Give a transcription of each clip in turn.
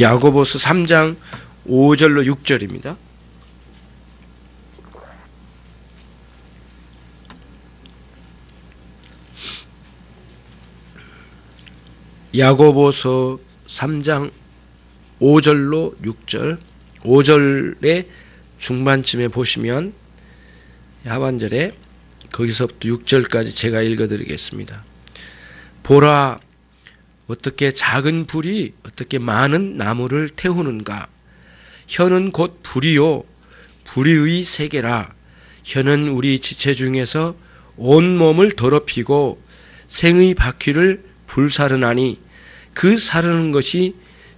야고보서 3장 5절로 6절입니다. 야고보서 3장 5절로 6절, 5절의 중반쯤에 보시면 하반절에 거기서부터 6절까지 제가 읽어드리겠습니다. 보라, 어떻게 작은 불이 어떻게 많은 나무를 태우는가. 혀는 곧 불이요 불의의 세계라. 혀는 우리 지체 중에서 온 몸을 더럽히고 생의 바퀴를 불사르나니 그 사르는 것이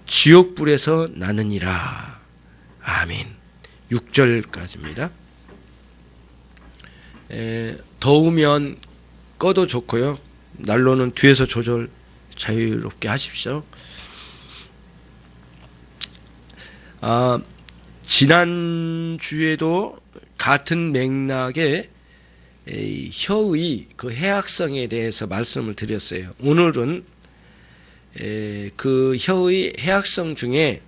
지옥불에서 나느니라. 아멘. 6절까지입니다. 더우면 꺼도 좋고요. 난로는 뒤에서 조절 자유롭게 하십시오. 지난주에도 같은 맥락의 혀의 그 해악성에 대해서 말씀을 드렸어요. 오늘은 그 혀의 해악성 중에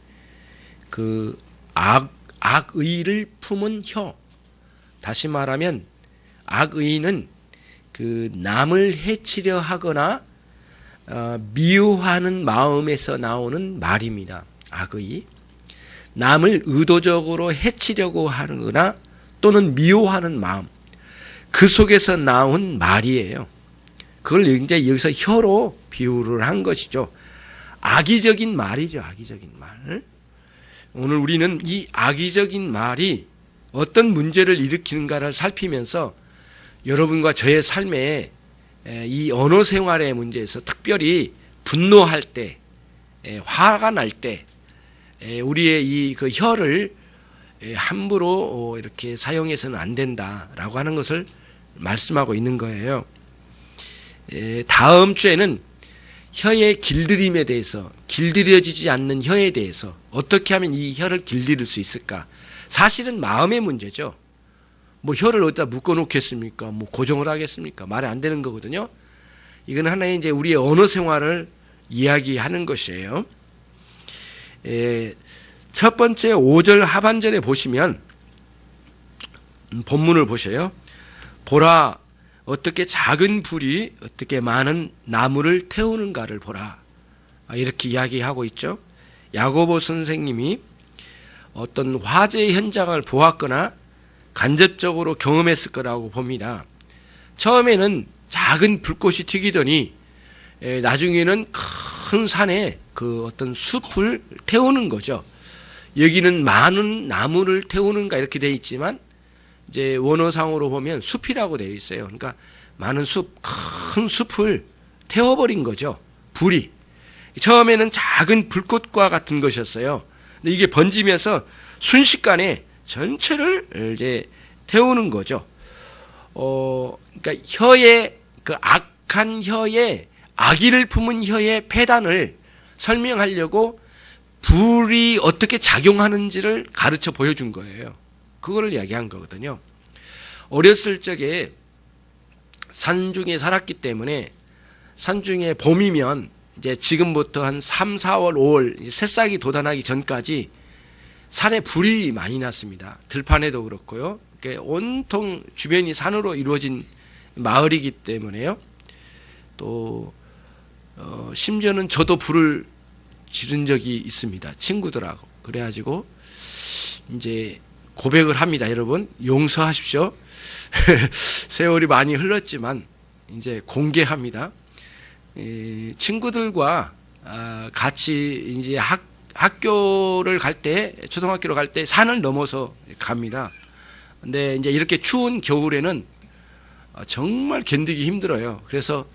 그 악의를 품은 혀, 다시 말하면 악의는 그 남을 해치려 하거나 미워하는 마음에서 나오는 말입니다. 악의. 남을 의도적으로 해치려고 하거나 또는 미워하는 마음, 그 속에서 나온 말이에요. 그걸 이제 여기서 혀로 비유를 한 것이죠. 악의적인 말이죠. 악의적인 말. 오늘 우리는 이 악의적인 말이 어떤 문제를 일으키는가를 살피면서 여러분과 저의 삶에 이 언어 생활의 문제에서 특별히 분노할 때, 화가 날 때, 우리의 이 그 혀를 함부로 이렇게 사용해서는 안 된다라고 하는 것을 말씀하고 있는 거예요. 다음 주에는 혀의 길들임에 대해서, 길들여지지 않는 혀에 대해서 어떻게 하면 이 혀를 길들일 수 있을까? 사실은 마음의 문제죠. 뭐 혀를 어디다 묶어 놓겠습니까? 뭐 고정을 하겠습니까? 말이 안 되는 거거든요. 이건 하나의 이제 우리의 언어 생활을 이야기하는 것이에요. 첫 번째 5절 하반절에 보시면 본문을 보셔요. 보라, 어떻게 작은 불이 어떻게 많은 나무를 태우는가를 보라. 이렇게 이야기하고 있죠. 야고보 선생님이 어떤 화재 현장을 보았거나 간접적으로 경험했을 거라고 봅니다. 처음에는 작은 불꽃이 튀기더니 나중에는 큰 산에 그 어떤 숲을 태우는 거죠. 여기는 많은 나무를 태우는가 이렇게 되어 있지만 이제 원어상으로 보면 숲이라고 되어 있어요. 그러니까 많은 숲, 큰 숲을 태워버린 거죠. 불이. 처음에는 작은 불꽃과 같은 것이었어요. 근데 이게 번지면서 순식간에 전체를 이제 태우는 거죠. 그러니까 혀의 그 악한 혀의 악의를 품은 혀의 폐단을 설명하려고 불이 어떻게 작용하는지를 가르쳐 보여준 거예요. 그거를 이야기한 거거든요. 어렸을 적에 산중에 살았기 때문에 산중에 봄이면 이제 지금부터 한 3, 4월, 5월 새싹이 돋아나기 전까지 산에 불이 많이 났습니다. 들판에도 그렇고요. 온통 주변이 산으로 이루어진 마을이기 때문에요. 또 심지어는 저도 불을 지른 적이 있습니다. 친구들하고. 그래가지고 이제 고백을 합니다. 여러분 용서하십시오. 세월이 많이 흘렀지만 이제 공개합니다. 친구들과 같이 이제 학교를 갈 때, 초등학교로 갈 때 산을 넘어서 갑니다. 근데 이제 이렇게 추운 겨울에는 정말 견디기 힘들어요. 그래서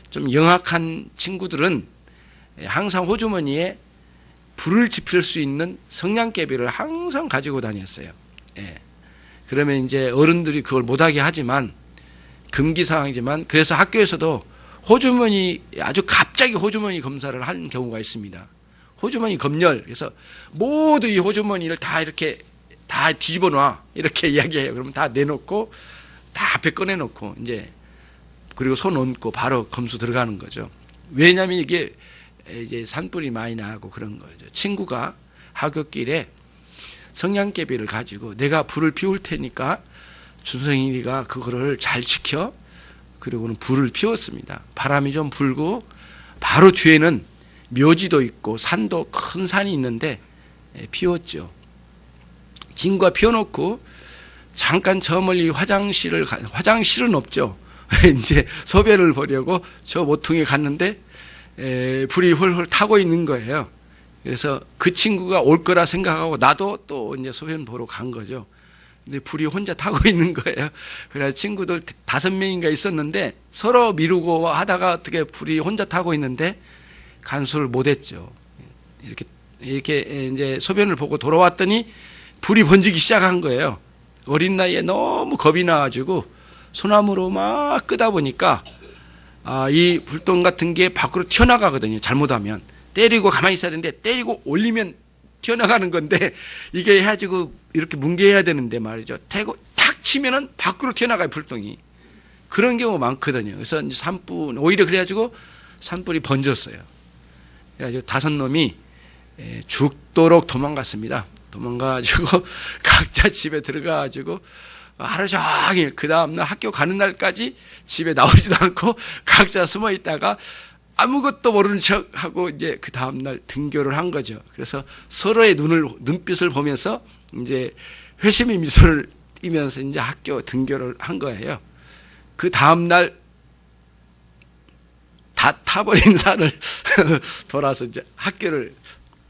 좀 영악한 친구들은 항상 호주머니에 불을 지필 수 있는 성냥개비를 항상 가지고 다녔어요. 예. 그러면 이제 어른들이 그걸 못하게 하지만 금기사항이지만 그래서 학교에서도 호주머니 아주 갑자기 호주머니 검사를 한 경우가 있습니다. 호주머니 검열. 그래서 모두 이 호주머니를 다 이렇게 다 뒤집어 놔. 이렇게 이야기해요. 그러면 다 내놓고 다 앞에 꺼내놓고 이제 그리고 손 얹고 바로 검수 들어가는 거죠. 왜냐하면 이게 이제 산불이 많이 나고 그런 거죠. 친구가 하굣길에 성냥개비를 가지고 내가 불을 피울 테니까 준성이가 그거를 잘 지켜. 그리고는 불을 피웠습니다. 바람이 좀 불고 바로 뒤에는 묘지도 있고 산도 큰 산이 있는데 피웠죠. 친구가 피워놓고 잠깐 저 멀리 화장실은 없죠. 이제 소변을 보려고 저 모퉁이에 갔는데 불이 훌훌 타고 있는 거예요. 그래서 그 친구가 올 거라 생각하고 나도 또 이제 소변 보러 간 거죠. 근데 불이 혼자 타고 있는 거예요. 그래서 친구들 5명인가 있었는데 서로 미루고 하다가 어떻게 불이 혼자 타고 있는데 간수를 못했죠. 이렇게 이제 소변을 보고 돌아왔더니 불이 번지기 시작한 거예요. 어린 나이에 너무 겁이 나가지고 소나무로 막 끄다 보니까 이 불똥 같은 게 밖으로 튀어나가거든요. 잘못하면 때리고 가만히 있어야 되는데 때리고 올리면 튀어나가는 건데 이게 해가지고 이렇게 뭉개야 되는데 말이죠. 태고 탁 치면은 밖으로 튀어나가요, 불똥이. 그런 경우가 많거든요. 그래서 이제 산불, 오히려 그래가지고 산불이 번졌어요. 그래가지고 5놈이 죽도록 도망갔습니다. 도망가가지고 각자 집에 들어가가지고 하루 종일 그 다음날 학교 가는 날까지 집에 나오지도 않고 각자 숨어 있다가 아무것도 모르는 척하고 이제 그 다음날 등교를 한 거죠. 그래서 서로의 눈빛을 보면서 이제 회심의 미소를 띠면서 이제 학교 등교를 한 거예요. 그 다음날 다 타버린 산을 돌아서 이제 학교를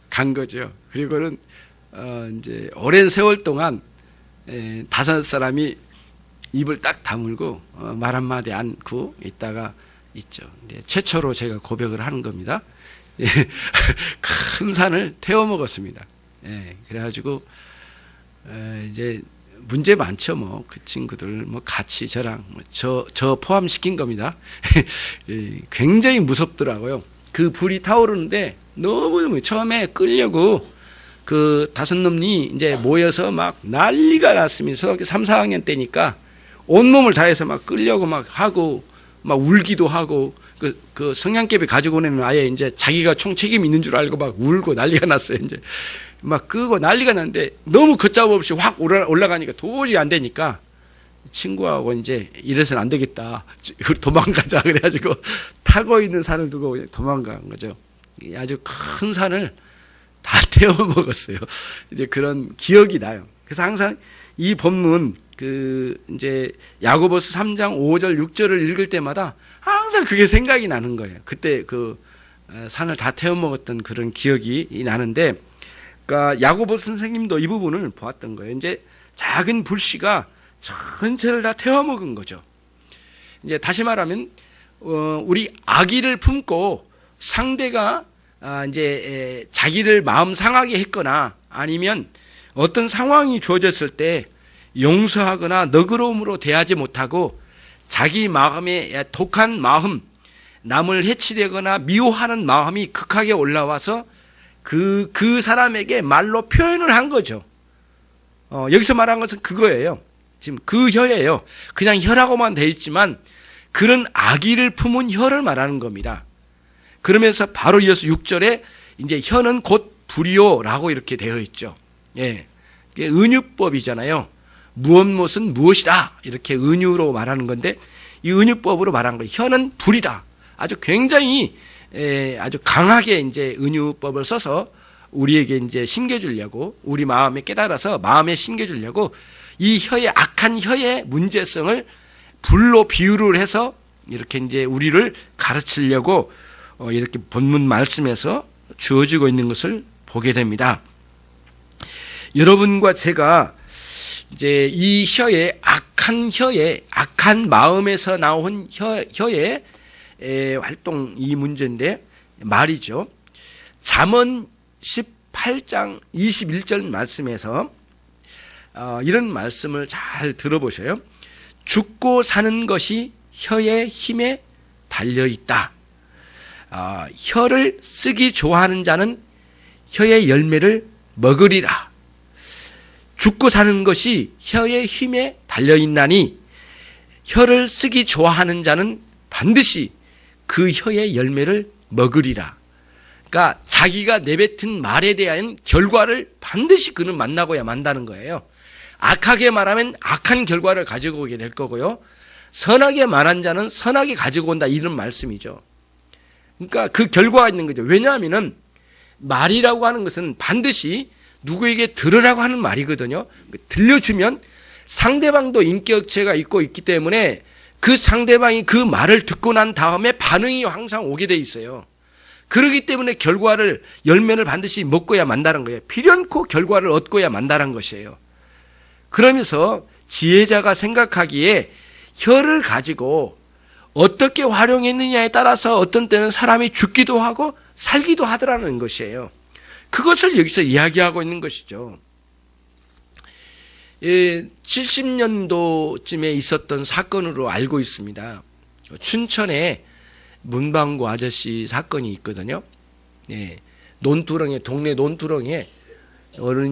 간 거죠. 그리고는 이제 오랜 세월 동안 5사람이 입을 딱 다물고 말 한마디 않고 있다가 있죠. 최초로 제가 고백을 하는 겁니다. 큰 산을 태워 먹었습니다. 그래가지고 이제 문제 많죠. 뭐 그 친구들 뭐 같이 저랑 저 포함시킨 겁니다. 굉장히 무섭더라고요. 그 불이 타오르는데 너무 처음에 끌려고 그 5놈이 이제 모여서 막 난리가 났습니다. 초등학교 3, 4학년 때니까 온몸을 다해서 막 끌려고 막 하고 막 울기도 하고 그 성냥개비 가지고 오는 아예 이제 자기가 총 책임 있는 줄 알고 막 울고 난리가 났어요. 이제 막 끄고 난리가 났는데 너무 걷잡음 없이 확 올라가니까 도저히 안 되니까 친구하고 이제 이래서는 안 되겠다. 도망가자. 그래가지고 타고 있는 산을 두고 도망간 거죠. 아주 큰 산을 다 태워 먹었어요. 이제 그런 기억이 나요. 그래서 항상 이 본문 이제 야고보서 3장 5절 6절을 읽을 때마다 항상 그게 생각이 나는 거예요. 그때 산을 다 태워 먹었던 그런 기억이 나는데, 그러니까 야고보서 선생님도 이 부분을 보았던 거예요. 이제 작은 불씨가 전체를 다 태워 먹은 거죠. 이제 다시 말하면 우리 아기를 품고 상대가 이제 자기를 마음 상하게 했거나 아니면 어떤 상황이 주어졌을 때 용서하거나 너그러움으로 대하지 못하고 자기 마음에 독한 마음, 남을 해치려거나 미워하는 마음이 극하게 올라와서 그 사람에게 말로 표현을 한 거죠. 여기서 말한 것은 그거예요. 지금 그 혀예요. 그냥 혀라고만 돼 있지만 그런 악의를 품은 혀를 말하는 겁니다. 그러면서 바로 이어서 6절에 이제 혀는 곧 불이요라고 이렇게 되어 있죠. 예. 이게 은유법이잖아요. 무엇은 무엇이다. 이렇게 은유로 말하는 건데 이 은유법으로 말한 거예요. 혀는 불이다. 아주 굉장히 아주 강하게 이제 은유법을 써서 우리에게 이제 심겨주려고 우리 마음에 깨달아서 마음에 심겨주려고 이 악한 혀의 문제성을 불로 비유를 해서 이렇게 이제 우리를 가르치려고 이렇게 본문 말씀에서 주어지고 있는 것을 보게 됩니다. 여러분과 제가 이제 이 악한 마음에서 나온 혀의 활동 이 문제인데 말이죠. 잠언 18장 21절 말씀에서 이런 말씀을 잘 들어보세요. 죽고 사는 것이 혀의 힘에 달려있다. 혀를 쓰기 좋아하는 자는 혀의 열매를 먹으리라. 죽고 사는 것이 혀의 힘에 달려있나니 혀를 쓰기 좋아하는 자는 반드시 그 혀의 열매를 먹으리라. 그러니까 자기가 내뱉은 말에 대한 결과를 반드시 그는 만나고야 만다는 거예요. 악하게 말하면 악한 결과를 가지고 오게 될 거고요. 선하게 말한 자는 선하게 가지고 온다, 이런 말씀이죠. 그러니까 그 결과가 있는 거죠. 왜냐하면은 말이라고 하는 것은 반드시 누구에게 들으라고 하는 말이거든요. 들려주면 상대방도 인격체가 있기 때문에 그 상대방이 그 말을 듣고 난 다음에 반응이 항상 오게 돼 있어요. 그렇기 때문에 열매를 반드시 먹고야 만다는 거예요. 필연코 결과를 얻고야 만다는 것이에요. 그러면서 지혜자가 생각하기에 혀를 가지고 어떻게 활용했느냐에 따라서 어떤 때는 사람이 죽기도 하고 살기도 하더라는 것이에요. 그것을 여기서 이야기하고 있는 것이죠. 70년도쯤에 있었던 사건으로 알고 있습니다. 춘천에 문방구 아저씨 사건이 있거든요. 동네 논두렁에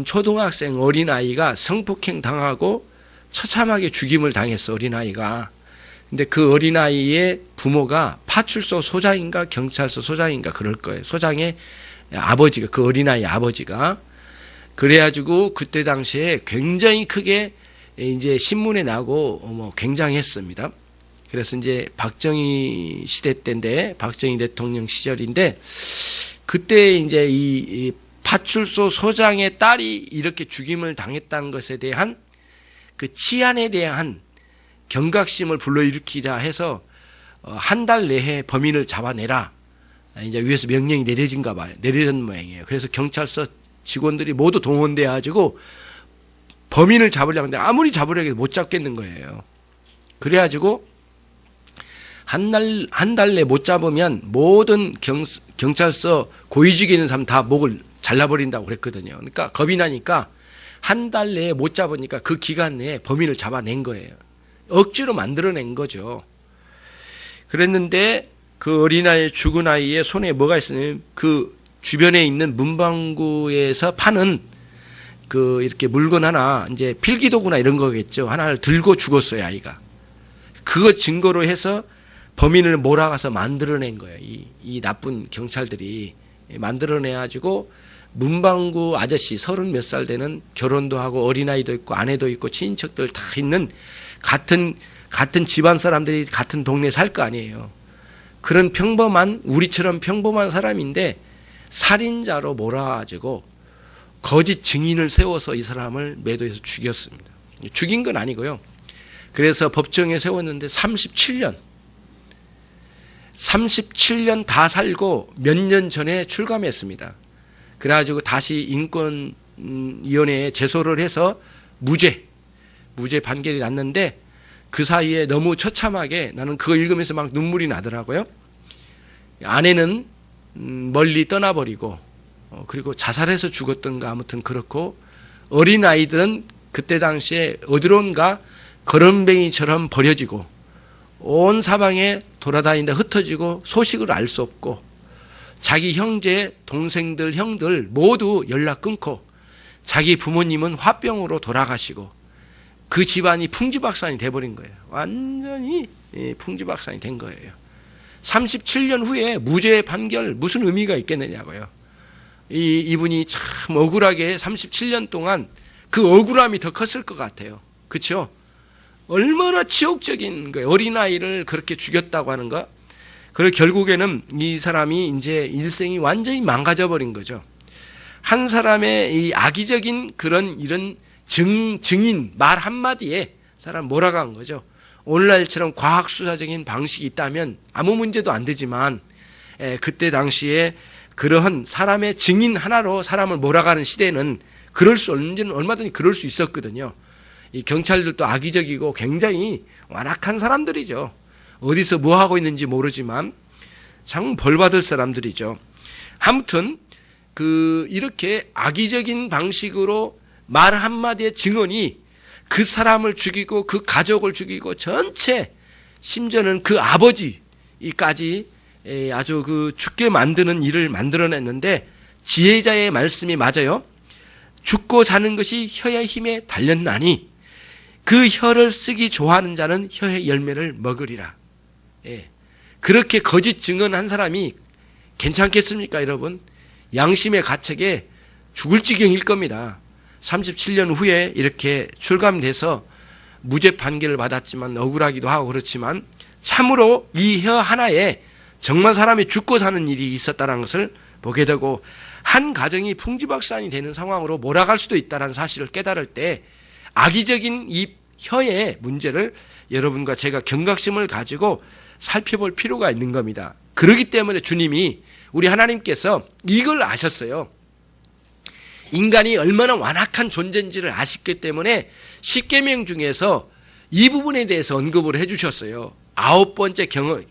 초등학생 어린아이가 성폭행 당하고 처참하게 죽임을 당했어, 어린아이가. 근데 그 어린아이의 부모가 파출소 소장인가 경찰서 소장인가 그럴 거예요. 소장의 아버지가, 그 어린아이 아버지가. 그래가지고 그때 당시에 굉장히 크게 이제 신문에 나고 굉장했습니다. 그래서 이제 박정희 시대 때인데, 박정희 대통령 시절인데, 그때 이제 이 파출소 소장의 딸이 이렇게 죽임을 당했다는 것에 대한 그 치안에 대한 경각심을 불러일으키자 해서 한 달 내에 범인을 잡아내라, 이제 위에서 명령이 내려진 모양이에요. 그래서 경찰서 직원들이 모두 동원돼 가지고 범인을 잡으려고 하는데 아무리 잡으려고 해도 못 잡겠는 거예요. 그래가지고 한 달 내 못 잡으면 모든 경찰서 고위직에 있는 사람 다 목을 잘라버린다고 그랬거든요. 그러니까 겁이 나니까 한 달 내에 못 잡으니까 그 기간 내에 범인을 잡아낸 거예요. 억지로 만들어낸 거죠. 그랬는데 그 어린아이, 죽은 아이의 손에 뭐가 있었냐면 그 주변에 있는 문방구에서 파는 그 이렇게 물건 하나, 이제 필기도구나 이런 거겠죠. 하나를 들고 죽었어요, 아이가. 그거 증거로 해서 범인을 몰아가서 만들어낸 거예요. 이 나쁜 경찰들이 만들어내가지고 문방구 아저씨 30몇 살 되는, 결혼도 하고 어린아이도 있고 아내도 있고 친인척들 다 있는 같은 집안 사람들이 같은 동네에 살 거 아니에요. 그런 우리처럼 평범한 사람인데 살인자로 몰아가지고 거짓 증인을 세워서 이 사람을 매도해서 죽였습니다. 죽인 건 아니고요. 그래서 법정에 세웠는데 37년 다 살고 몇 년 전에 출감했습니다. 그래가지고 다시 인권위원회에 제소를 해서 무죄 판결이 났는데, 그 사이에 너무 처참하게, 나는 그거 읽으면서 막 눈물이 나더라고요. 아내는 멀리 떠나버리고, 그리고 자살해서 죽었던가 아무튼 그렇고, 어린아이들은 그때 당시에 어디론가 거름뱅이처럼 버려지고 온 사방에 돌아다니다 흩어지고 소식을 알 수 없고, 자기 형제, 동생들, 형들 모두 연락 끊고, 자기 부모님은 화병으로 돌아가시고, 그 집안이 풍지박산이 돼버린 거예요. 완전히 풍지박산이 된 거예요. 37년 후에 무죄 판결, 무슨 의미가 있겠느냐고요. 이분이 참 억울하게 37년 동안 그 억울함이 더 컸을 것 같아요. 그렇죠? 얼마나 치욕적인 거예요. 어린아이를 그렇게 죽였다고 하는 거. 그리고 결국에는 이 사람이 이제 일생이 완전히 망가져 버린 거죠. 한 사람의 이 악의적인 이런 증인 말 한마디에 사람 몰아간 거죠. 오늘날처럼 과학수사적인 방식이 있다면 아무 문제도 안 되지만, 그때 당시에 그러한 사람의 증인 하나로 사람을 몰아가는 시대는 얼마든지 그럴 수 있었거든요. 이 경찰들도 악의적이고 굉장히 완악한 사람들이죠. 어디서 뭐 하고 있는지 모르지만 참 벌받을 사람들이죠. 아무튼 이렇게 악의적인 방식으로 말 한마디의 증언이 그 사람을 죽이고 그 가족을 죽이고 전체, 심지어는 그 아버지까지 아주 죽게 만드는 일을 만들어냈는데, 지혜자의 말씀이 맞아요. 죽고 사는 것이 혀의 힘에 달렸나니 그 혀를 쓰기 좋아하는 자는 혀의 열매를 먹으리라. 그렇게 거짓 증언한 사람이 괜찮겠습니까, 여러분? 양심의 가책에 죽을 지경일 겁니다. 37년 후에 이렇게 출감돼서 무죄 판결을 받았지만 억울하기도 하고 그렇지만 참으로 이 혀 하나에 정말 사람이 죽고 사는 일이 있었다는 것을 보게 되고 한 가정이 풍지박산이 되는 상황으로 몰아갈 수도 있다는 사실을 깨달을 때 악의적인 이 혀의 문제를 여러분과 제가 경각심을 가지고 살펴볼 필요가 있는 겁니다. 그렇기 때문에 주님이 우리 하나님께서 이걸 아셨어요. 인간이 얼마나 완악한 존재인지를 아셨기 때문에 10계명 중에서 이 부분에 대해서 언급을 해주셨어요. 9번째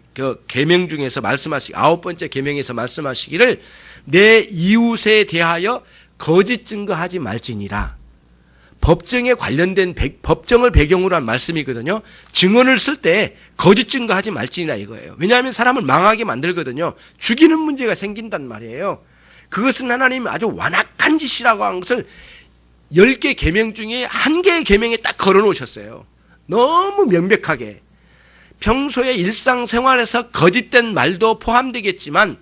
계명 중에서 말씀하시기 9번째 계명에서 말씀하시기를 내 이웃에 대하여 거짓 증거하지 말지니라. 법정에 관련된 법정을 배경으로 한 말씀이거든요. 증언을 쓸 때 거짓 증거하지 말지니라 이거예요. 왜냐하면 사람을 망하게 만들거든요. 죽이는 문제가 생긴단 말이에요. 그것은 하나님이 아주 완악한 짓이라고 한 것을 10개 계명 중에 1개의 계명에 딱 걸어놓으셨어요. 너무 명백하게. 평소에 일상생활에서 거짓된 말도 포함되겠지만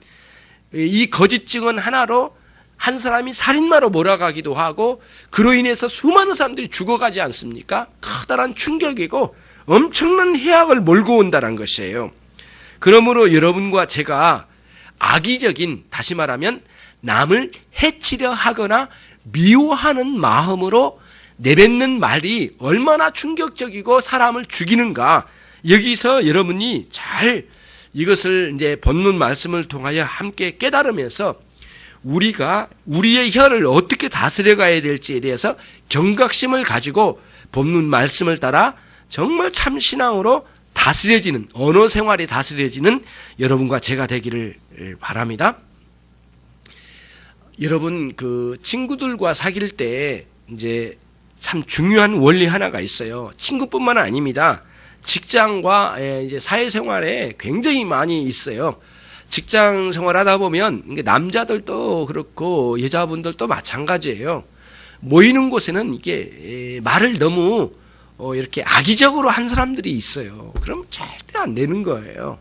이 거짓 증언 하나로 한 사람이 살인마로 몰아가기도 하고 그로 인해서 수많은 사람들이 죽어가지 않습니까? 커다란 충격이고 엄청난 해악을 몰고 온다는 것이에요. 그러므로 여러분과 제가 악의적인, 다시 말하면 남을 해치려 하거나 미워하는 마음으로 내뱉는 말이 얼마나 충격적이고 사람을 죽이는가, 여기서 여러분이 잘 이것을 이제 본문 말씀을 통하여 함께 깨달으면서 우리가 우리의 혀를 어떻게 다스려 가야 될지에 대해서 경각심을 가지고 본문 말씀을 따라 정말 참 신앙으로 다스려지는, 언어 생활이 다스려지는 여러분과 제가 되기를 바랍니다. 여러분, 그 친구들과 사귈 때 이제 참 중요한 원리 하나가 있어요. 친구뿐만 아닙니다. 직장과 이제 사회생활에 굉장히 많이 있어요. 직장 생활하다 보면 남자들도 그렇고 여자분들도 마찬가지예요. 모이는 곳에는 이게 말을 너무 이렇게 악의적으로 한 사람들이 있어요. 그럼 절대 안 되는 거예요.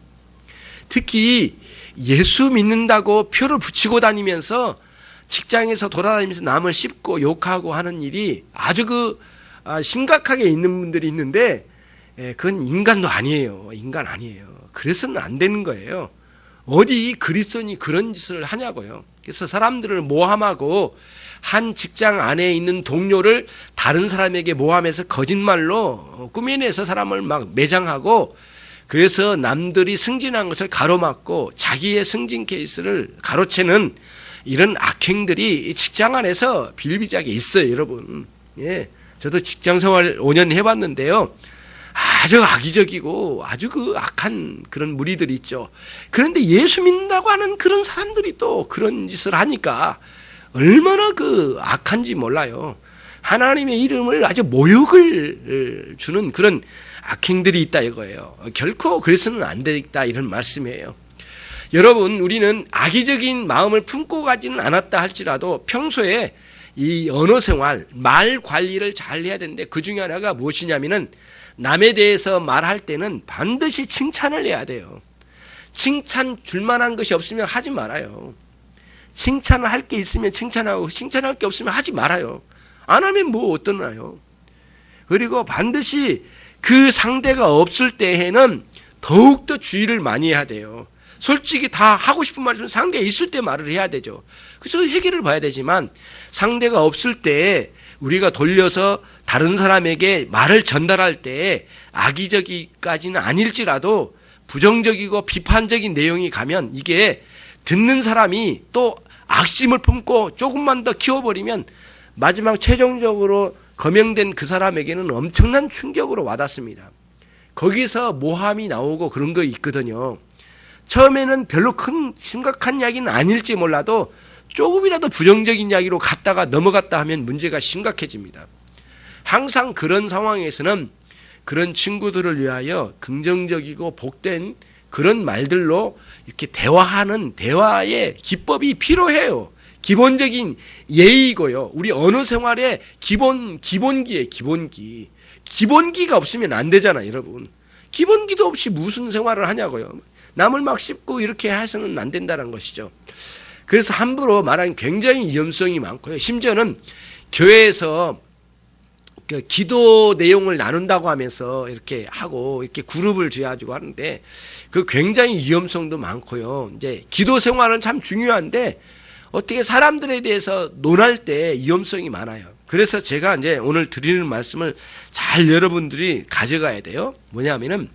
특히 예수 믿는다고 표를 붙이고 다니면서 직장에서 돌아다니면서 남을 씹고 욕하고 하는 일이 아주 심각하게 있는 분들이 있는데 그건 인간도 아니에요. 인간 아니에요. 그래서는 안 되는 거예요. 어디 그리스도인이 그런 짓을 하냐고요. 그래서 사람들을 모함하고 한 직장 안에 있는 동료를 다른 사람에게 모함해서 거짓말로 꾸며내서 사람을 막 매장하고 그래서 남들이 승진한 것을 가로막고 자기의 승진 케이스를 가로채는 이런 악행들이 직장 안에서 비일비재하게 있어요, 여러분. 예. 저도 직장 생활 5년 해봤는데요. 아주 악의적이고 아주 악한 그런 무리들이 있죠. 그런데 예수 믿는다고 하는 그런 사람들이 또 그런 짓을 하니까 얼마나 악한지 몰라요. 하나님의 이름을 아주 모욕을 주는 그런 악행들이 있다 이거예요. 결코 그래서는 안 되겠다 이런 말씀이에요. 여러분, 우리는 악의적인 마음을 품고 가지는 않았다 할지라도 평소에 이 언어 생활, 말 관리를 잘 해야 되는데 그 중에 하나가 무엇이냐면은 남에 대해서 말할 때는 반드시 칭찬을 해야 돼요. 칭찬 줄 만한 것이 없으면 하지 말아요. 칭찬을 할 게 있으면 칭찬하고 칭찬할 게 없으면 하지 말아요. 안 하면 뭐 어떠나요? 그리고 반드시 그 상대가 없을 때에는 더욱더 주의를 많이 해야 돼요. 솔직히 다 하고 싶은 말이면 상대가 있을 때 말을 해야 되죠. 그래서 해결을 봐야 되지만 상대가 없을 때 우리가 돌려서 다른 사람에게 말을 전달할 때 악의적이까지는 아닐지라도 부정적이고 비판적인 내용이 가면 이게 듣는 사람이 또 악심을 품고 조금만 더 키워버리면 마지막 최종적으로 거명된 그 사람에게는 엄청난 충격으로 와닿습니다. 거기서 모함이 나오고 그런 거 있거든요. 처음에는 별로 큰 심각한 이야기는 아닐지 몰라도 조금이라도 부정적인 이야기로 갔다가 넘어갔다 하면 문제가 심각해집니다. 항상 그런 상황에서는 그런 친구들을 위하여 긍정적이고 복된 그런 말들로 이렇게 대화하는 대화의 기법이 필요해요. 기본적인 예의고요. 우리 언어 생활의 기본기예요. 기본기가 없으면 안 되잖아요, 여러분. 기본기도 없이 무슨 생활을 하냐고요. 남을 막 씹고 이렇게 해서는 안 된다는 것이죠. 그래서 함부로 말하는 굉장히 위험성이 많고요. 심지어는 교회에서 기도 내용을 나눈다고 하면서 이렇게 하고 이렇게 그룹을 지어가지고 하는데 그 굉장히 위험성도 많고요. 이제 기도 생활은 참 중요한데 어떻게 사람들에 대해서 논할 때 위험성이 많아요. 그래서 제가 이제 오늘 드리는 말씀을 잘 여러분들이 가져가야 돼요. 뭐냐면은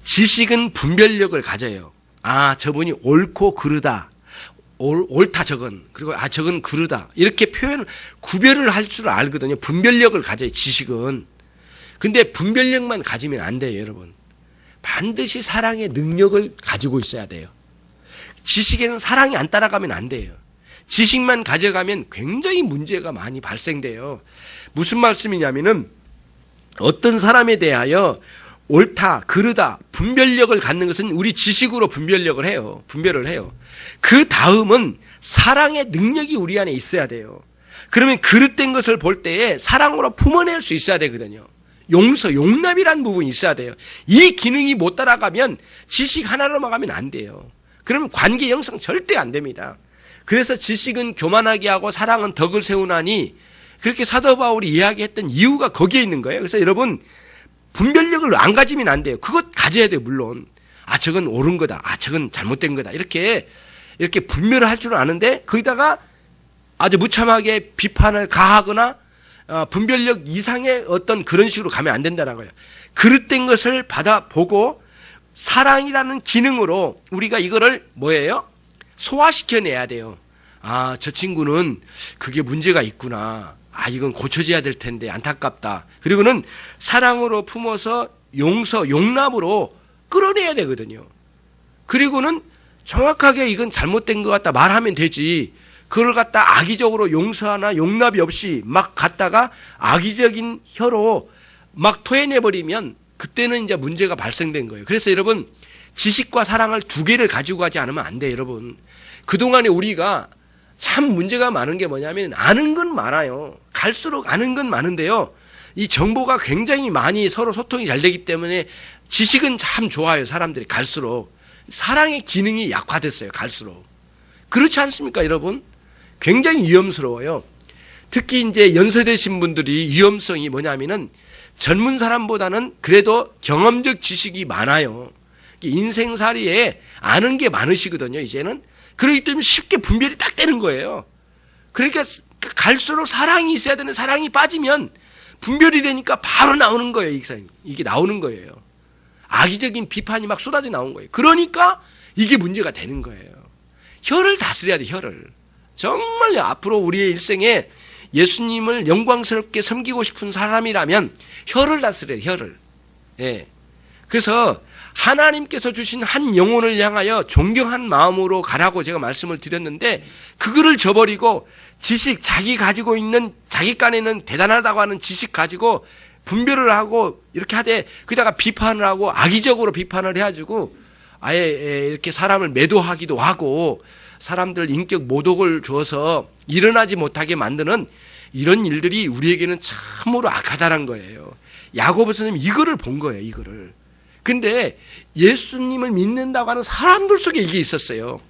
지식은 분별력을 가져요. 아, 저분이 옳고 그르다. 옳다 저건. 그리고 아, 저건 그르다. 이렇게 표현을 구별을 할 줄 알거든요. 분별력을 가져요. 지식은. 근데 분별력만 가지면 안 돼요, 여러분. 반드시 사랑의 능력을 가지고 있어야 돼요. 지식에는 사랑이 안 따라가면 안 돼요. 지식만 가져가면 굉장히 문제가 많이 발생돼요. 무슨 말씀이냐면은 어떤 사람에 대하여 옳다, 그르다, 분별력을 갖는 것은 우리 지식으로 분별력을 해요. 분별을 해요. 그 다음은 사랑의 능력이 우리 안에 있어야 돼요. 그러면 그릇된 것을 볼 때에 사랑으로 품어낼 수 있어야 되거든요. 용서, 용납이라는 부분이 있어야 돼요. 이 기능이 못 따라가면 지식 하나로만 가면 안 돼요. 그러면 관계 형성 절대 안 됩니다. 그래서 지식은 교만하게 하고 사랑은 덕을 세우나니 그렇게 사도 바울이 이야기했던 이유가 거기에 있는 거예요. 그래서 여러분 분별력을 안 가지면 안 돼요. 그것 가져야 돼요, 물론. 아, 저건 옳은 거다. 아, 저건 잘못된 거다. 이렇게 분별을 할 줄은 아는데 거기다가 아주 무참하게 비판을 가하거나 분별력 이상의 어떤 그런 식으로 가면 안 된다는 거예요. 그릇된 것을 받아보고 사랑이라는 기능으로 우리가 이거를 뭐예요? 소화시켜내야 돼요. 아, 저 친구는 그게 문제가 있구나. 아, 이건 고쳐져야 될 텐데 안타깝다. 그리고는 사랑으로 품어서 용서, 용납으로 끌어내야 되거든요. 그리고는 정확하게 이건 잘못된 것 같다 말하면 되지. 그걸 갖다 악의적으로 용서하나 용납이 없이 막 갖다가 악의적인 혀로 막 토해내버리면 그때는 이제 문제가 발생된 거예요. 그래서 여러분 지식과 사랑을 두 개를 가지고 가지 않으면 안 돼요, 여러분. 그동안에 우리가 참 문제가 많은 게 뭐냐면 아는 건 많아요. 갈수록 아는 건 많은데요. 이 정보가 굉장히 많이 서로 소통이 잘 되기 때문에 지식은 참 좋아요. 사람들이 갈수록. 사랑의 기능이 약화됐어요. 갈수록. 그렇지 않습니까, 여러분? 굉장히 위험스러워요. 특히 이제 연세되신 분들이 위험성이 뭐냐면은 젊은 사람보다는 그래도 경험적 지식이 많아요. 인생살이에 아는 게 많으시거든요, 이제는. 그렇기 때문에 쉽게 분별이 딱 되는 거예요. 그러니까 갈수록 사랑이 있어야 되는 사랑이 빠지면 분별이 되니까 바로 나오는 거예요. 이게 나오는 거예요. 악의적인 비판이 막 쏟아져 나온 거예요. 그러니까 이게 문제가 되는 거예요. 혀를 다스려야 돼, 혀를. 정말 앞으로 우리의 일생에 예수님을 영광스럽게 섬기고 싶은 사람이라면 혀를 다스려야 돼, 혀를. 예. 그래서 하나님께서 주신 한 영혼을 향하여 존경한 마음으로 가라고 제가 말씀을 드렸는데 그거를 저버리고 지식, 자기 가지고 있는 자기 깐에는 대단하다고 하는 지식 가지고 분별을 하고 이렇게 하되 그다가 비판을 하고 악의적으로 비판을 해가지고 아예 이렇게 사람을 매도하기도 하고 사람들 인격 모독을 줘서 일어나지 못하게 만드는 이런 일들이 우리에게는 참으로 악하다는 거예요. 야고보서는 이거를 본 거예요, 이거를. 근데 예수님을 믿는다고 하는 사람들 속에 이게 있었어요.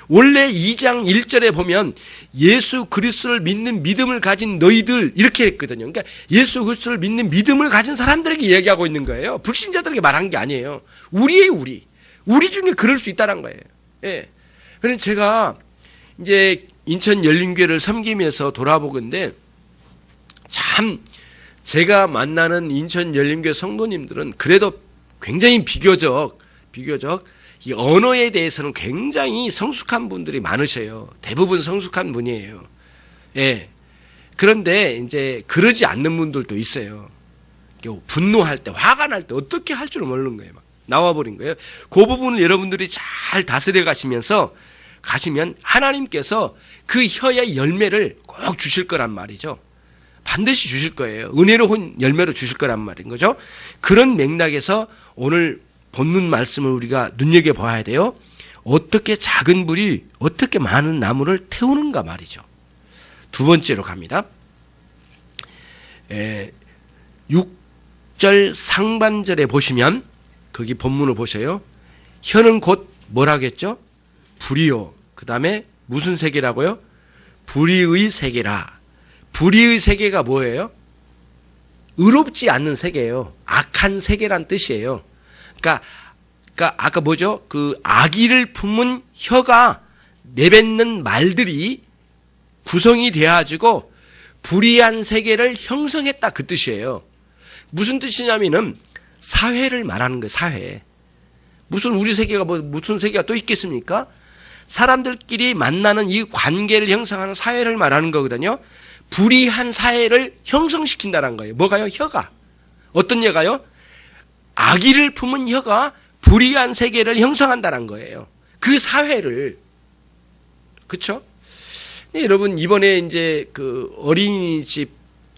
원래 2장 1절에 보면 예수 그리스도를 믿는 믿음을 가진 너희들 이렇게 했거든요. 그러니까 예수 그리스도를 믿는 믿음을 가진 사람들에게 얘기하고 있는 거예요. 불신자들에게 말한 게 아니에요. 우리예요, 우리. 우리 중에 그럴 수 있다는 거예요. 예. 그래서 제가 이제 인천 열린교회를 섬기면서 돌아보건데 참 제가 만나는 인천 열린교회 성도님들은 그래도 굉장히 비교적 이 언어에 대해서는 굉장히 성숙한 분들이 많으셔요. 대부분 성숙한 분이에요. 예. 그런데 이제 그러지 않는 분들도 있어요. 분노할 때, 화가 날 때 어떻게 할 줄 모르는 거예요. 막 나와버린 거예요. 그 부분을 여러분들이 잘 다스려 가시면 하나님께서 그 혀의 열매를 꼭 주실 거란 말이죠. 반드시 주실 거예요. 은혜로운 열매로 주실 거란 말인 거죠. 그런 맥락에서 오늘 본문 말씀을 우리가 눈여겨봐야 돼요. 어떻게 작은 불이 어떻게 많은 나무를 태우는가 말이죠. 두 번째로 갑니다. 6절 상반절에 보시면 거기 본문을 보세요. 혀는 곧 뭐라겠죠? 불이요. 그 다음에 무슨 세계라고요? 불의의 세계라. 불의의 세계가 뭐예요? 의롭지 않는 세계예요. 악한 세계란 뜻이에요. 그러니까 아까 뭐죠? 그 악의를 품은 혀가 내뱉는 말들이 구성이 되어가지고 불의한 세계를 형성했다 그 뜻이에요. 무슨 뜻이냐면은 사회를 말하는 거예요. 사회. 무슨 우리 세계가 무슨 세계가 또 있겠습니까? 사람들끼리 만나는 이 관계를 형성하는 사회를 말하는 거거든요. 불의한 사회를 형성시킨다는 거예요. 뭐가요? 혀가. 어떤 혀가요? 악의를 품은 혀가 불의한 세계를 형성한다는 거예요. 그 사회를. 그쵸? 네, 여러분, 이번에 이제 그 어린이집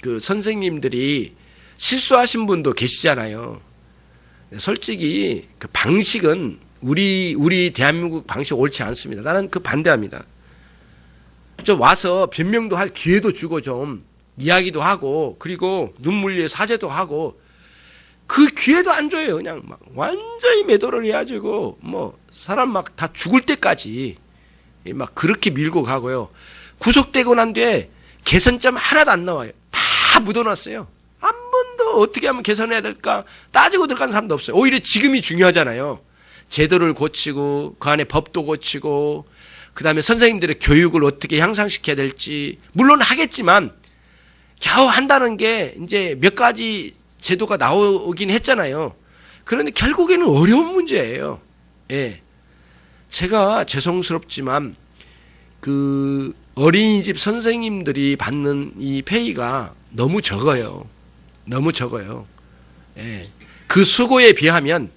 그 선생님들이 실수하신 분도 계시잖아요. 솔직히 그 방식은 우리 대한민국 방식 옳지 않습니다. 나는 그 반대합니다. 좀 와서 변명도 할 기회도 주고 좀 이야기도 하고 그리고 눈물 위에 사죄도 하고 그 기회도 안 줘요. 그냥 막 완전히 매도를 해가지고 뭐 사람 막 다 죽을 때까지 막 그렇게 밀고 가고요. 구속되고 난 뒤에 개선점 하나도 안 나와요. 다 묻어놨어요. 한 번도 어떻게 하면 개선해야 될까 따지고 들어가는 사람도 없어요. 오히려 지금이 중요하잖아요. 제도를 고치고 그 안에 법도 고치고 그 다음에 선생님들의 교육을 어떻게 향상시켜야 될지 물론 하겠지만 겨우 한다는 게 이제 몇 가지 제도가 나오긴 했잖아요. 그런데 결국에는 어려운 문제예요. 예. 제가 죄송스럽지만 그 어린이집 선생님들이 받는 이 페이가 너무 적어요. 너무 적어요. 예. 그 수고에 비하면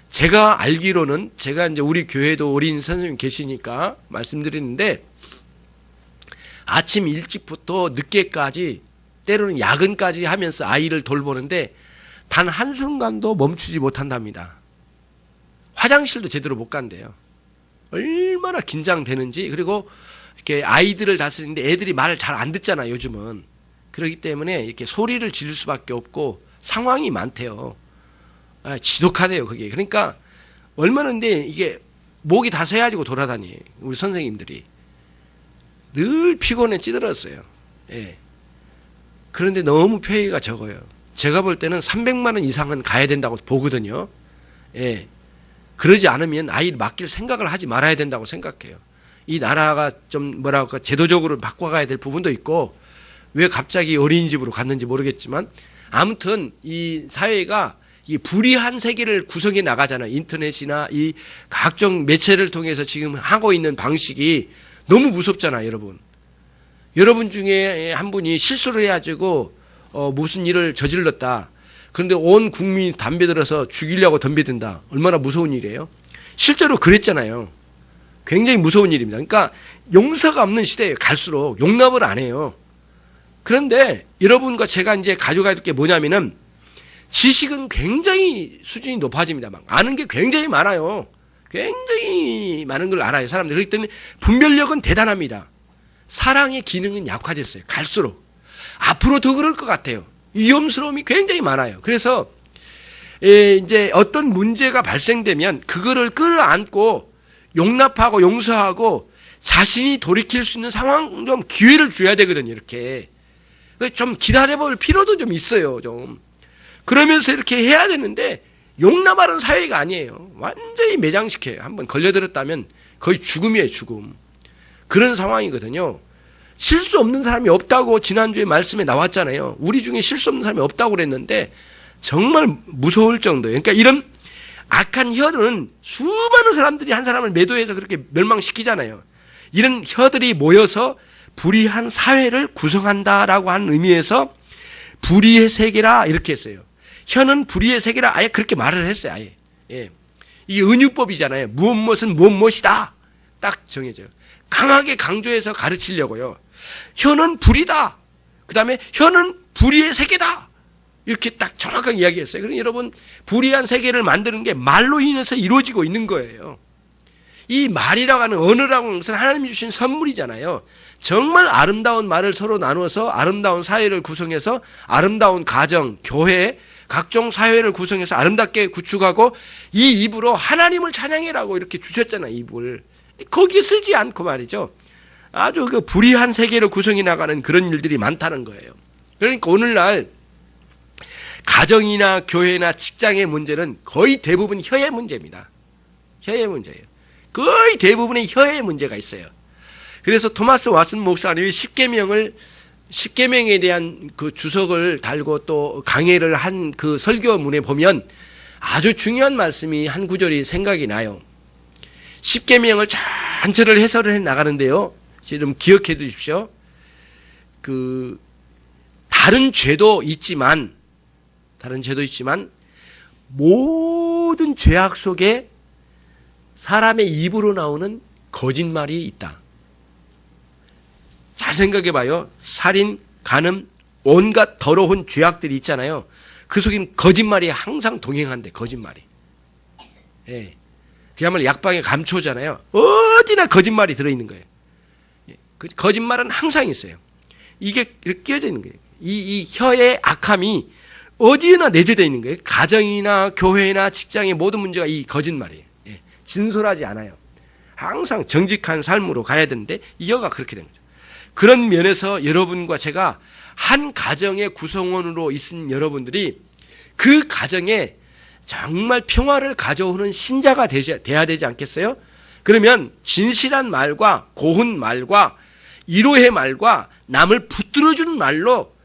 제가 알기로는 제가 이제 우리 교회도 어린 선생님 계시니까 말씀드리는데 아침 일찍부터 늦게까지 때로는 야근까지 하면서 아이를 돌보는데 단 한순간도 멈추지 못한답니다. 화장실도 제대로 못 간대요. 얼마나 긴장되는지. 그리고 이렇게 아이들을 다스리는데 애들이 말을 잘 안 듣잖아요, 요즘은. 그렇기 때문에 이렇게 소리를 지를 수밖에 없고 상황이 많대요. 지독하대요, 그게. 그러니까 얼마나 근데 이게 목이 다 새가지고 돌아다니 우리 선생님들이 늘 피곤에 찌들었어요. 예. 그런데 너무 페이가 적어요. 제가 볼 때는 300만 원 이상은 가야 된다고 보거든요. 예. 그러지 않으면 아이를 맡길 생각을 하지 말아야 된다고 생각해요. 이 나라가 좀 뭐랄까 제도적으로 바꿔가야 될 부분도 있고 왜 갑자기 어린이집으로 갔는지 모르겠지만 아무튼 이 사회가 이 불의한 세계를 구성해 나가잖아요. 인터넷이나 이 각종 매체를 통해서 지금 하고 있는 방식이 너무 무섭잖아요, 여러분. 여러분 중에 한 분이 실수를 해가지고 무슨 일을 저질렀다. 그런데 온 국민이 담배 들어서 죽이려고 덤벼든다. 얼마나 무서운 일이에요. 실제로 그랬잖아요. 굉장히 무서운 일입니다. 그러니까 용서가 없는 시대에 갈수록 용납을 안 해요. 그런데 여러분과 제가 이제 가져가야 될 게 뭐냐면은 지식은 굉장히 수준이 높아집니다. 막 아는 게 굉장히 많아요. 굉장히 많은 걸 알아요, 사람들. 그렇기 때문에 분별력은 대단합니다. 사랑의 기능은 약화됐어요. 갈수록. 앞으로 더 그럴 것 같아요. 위험스러움이 굉장히 많아요. 그래서 이제 어떤 문제가 발생되면 그거를 끌어안고 용납하고 용서하고 자신이 돌이킬 수 있는 상황 좀 기회를 줘야 되거든요. 이렇게 좀 기다려볼 필요도 좀 있어요. 좀 그러면서 이렇게 해야 되는데 용납하는 사회가 아니에요. 완전히 매장시켜요. 한번 걸려들었다면 거의 죽음이에요. 죽음. 그런 상황이거든요. 실수 없는 사람이 없다고 지난주에 말씀에 나왔잖아요. 우리 중에 실수 없는 사람이 없다고 그랬는데 정말 무서울 정도예요. 그러니까 이런 악한 혀들은 수많은 사람들이 한 사람을 매도해서 그렇게 멸망시키잖아요. 이런 혀들이 모여서 불의한 사회를 구성한다라고 하는 의미에서 불의의 세계라 이렇게 했어요. 혀는 불의의 세계라 아예 그렇게 말을 했어요. 아예. 예. 이게 은유법이잖아요. 무엇은 무엇이다. 딱 정해져요. 강하게 강조해서 가르치려고요. 혀는 불이다. 그 다음에 혀는 불의의 세계다. 이렇게 딱 정확하게 이야기했어요. 그러니 여러분 불의한 세계를 만드는 게 말로 인해서 이루어지고 있는 거예요. 이 말이라고 하는 언어라고 하는 것은 하나님이 주신 선물이잖아요. 정말 아름다운 말을 서로 나누어서 아름다운 사회를 구성해서 아름다운 가정, 교회 각종 사회를 구성해서 아름답게 구축하고 이 입으로 하나님을 찬양해라고 이렇게 주셨잖아요. 입을. 거기에 쓰지 않고 말이죠. 아주 그 불의한 세계를 구성해 나가는 그런 일들이 많다는 거예요. 그러니까 오늘날 가정이나 교회나 직장의 문제는 거의 대부분 혀의 문제입니다. 혀의 문제예요. 거의 대부분의 혀의 문제가 있어요. 그래서 토마스 왓슨 목사님이 십계명에 대한 그 주석을 달고 또 강해를 한 그 설교문에 보면 아주 중요한 말씀이 한 구절이 생각이 나요. 십계명을 전체를 해설을 해 나가는데요. 지금 기억해 두십시오. 다른 죄도 있지만 모든 죄악 속에 사람의 입으로 나오는 거짓말이 있다. 잘 생각해 봐요. 살인, 간음, 온갖 더러운 죄악들이 있잖아요. 그 속엔 거짓말이 항상 동행한대, 거짓말이. 예. 그야말로 약방의 감초잖아요. 어디나 거짓말이 들어있는 거예요. 예. 거짓말은 항상 있어요. 이게 이렇게 끼어져 있는 거예요. 이 혀의 악함이 어디에나 내재되어 있는 거예요. 가정이나 교회나 직장의 모든 문제가 이 거짓말이에요. 예. 진솔하지 않아요. 항상 정직한 삶으로 가야 되는데 이 혀가 그렇게 된 거죠. 그런 면에서 여러분과 제가 한 가정의 구성원으로 있은 여러분들이 그 가정에 정말 평화를 가져오는 신자가 돼야 되지 않겠어요? 그러면 진실한 말과 고운 말과 위로의 말과 남을 붙들어주는 말로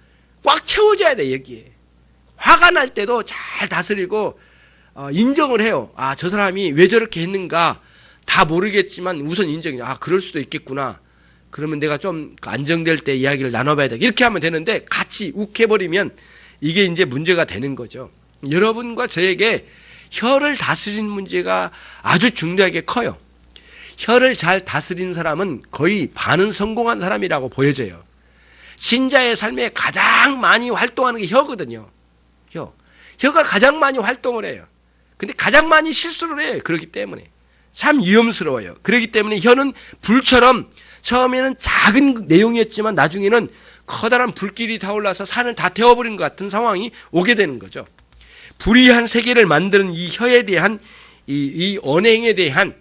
꽉 채워져야 돼, 여기에. 화가 날 때도 잘 다스리고 인정을 해요. 아, 저 사람이 왜 저렇게 했는가 다 모르겠지만 우선 인정해. 아, 그럴 수도 있겠구나. 그러면 내가 좀 안정될 때 이야기를 나눠봐야 돼. 이렇게 하면 되는데 같이 욱해버리면 이게 이제 문제가 되는 거죠. 여러분과 저에게 혀를 다스리는 문제가 아주 중요하게 커요. 혀를 잘 다스린 사람은 거의 반은 성공한 사람이라고 보여져요. 신자의 삶에 가장 많이 활동하는 게 혀거든요. 혀가 가장 많이 활동을 해요. 근데 가장 많이 실수를 해요. 그렇기 때문에. 참 위험스러워요. 그렇기 때문에 혀는 불처럼 처음에는 작은 내용이었지만 나중에는 커다란 불길이 타올라서 산을 다 태워버린 것 같은 상황이 오게 되는 거죠. 불의한 세계를 만드는 이 혀에 대한 이 언행에 대한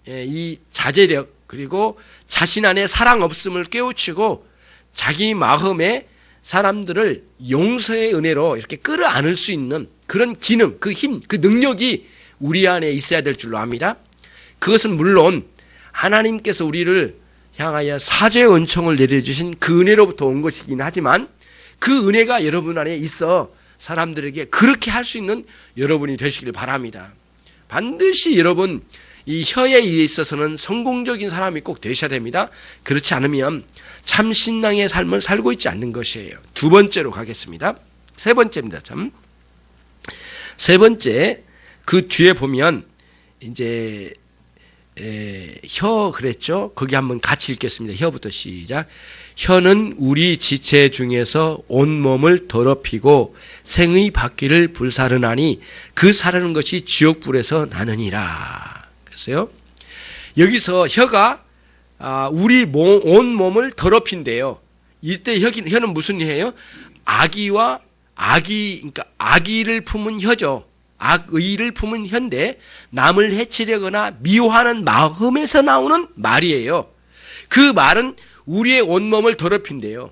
이 자제력 그리고 자신 안에 사랑 없음을 깨우치고 자기 마음에 사람들을 용서의 은혜로 이렇게 끌어안을 수 있는 그런 기능, 그 힘, 그 능력이 우리 안에 있어야 될 줄로 압니다. 그것은 물론 하나님께서 우리를 향하여 사죄의 은총을 내려주신 그 은혜로부터 온 것이긴 하지만 그 은혜가 여러분 안에 있어 사람들에게 그렇게 할 수 있는 여러분이 되시길 바랍니다. 반드시 여러분 이 혀에 있어서는 성공적인 사람이 꼭 되셔야 됩니다. 그렇지 않으면 참 신앙의 삶을 살고 있지 않는 것이에요. 두 번째로 가겠습니다. 세 번째입니다. 세 번째 그 뒤에 보면 이제 혀 그랬죠? 거기 한번 같이 읽겠습니다. 혀부터 시작. 혀는 우리 지체 중에서 온몸을 더럽히고 생의 바퀴를 불사르나니 그 사르는 것이 지옥불에서 나느니라. 그랬어요. 여기서 혀가 우리 온몸을 더럽힌대요. 이때 혀는 무슨 혀예요? 그러니까 악의를 품은 혀죠. 악의를 품은 혀인데 남을 해치려거나 미워하는 마음에서 나오는 말이에요. 그 말은 우리의 온몸을 더럽힌대요.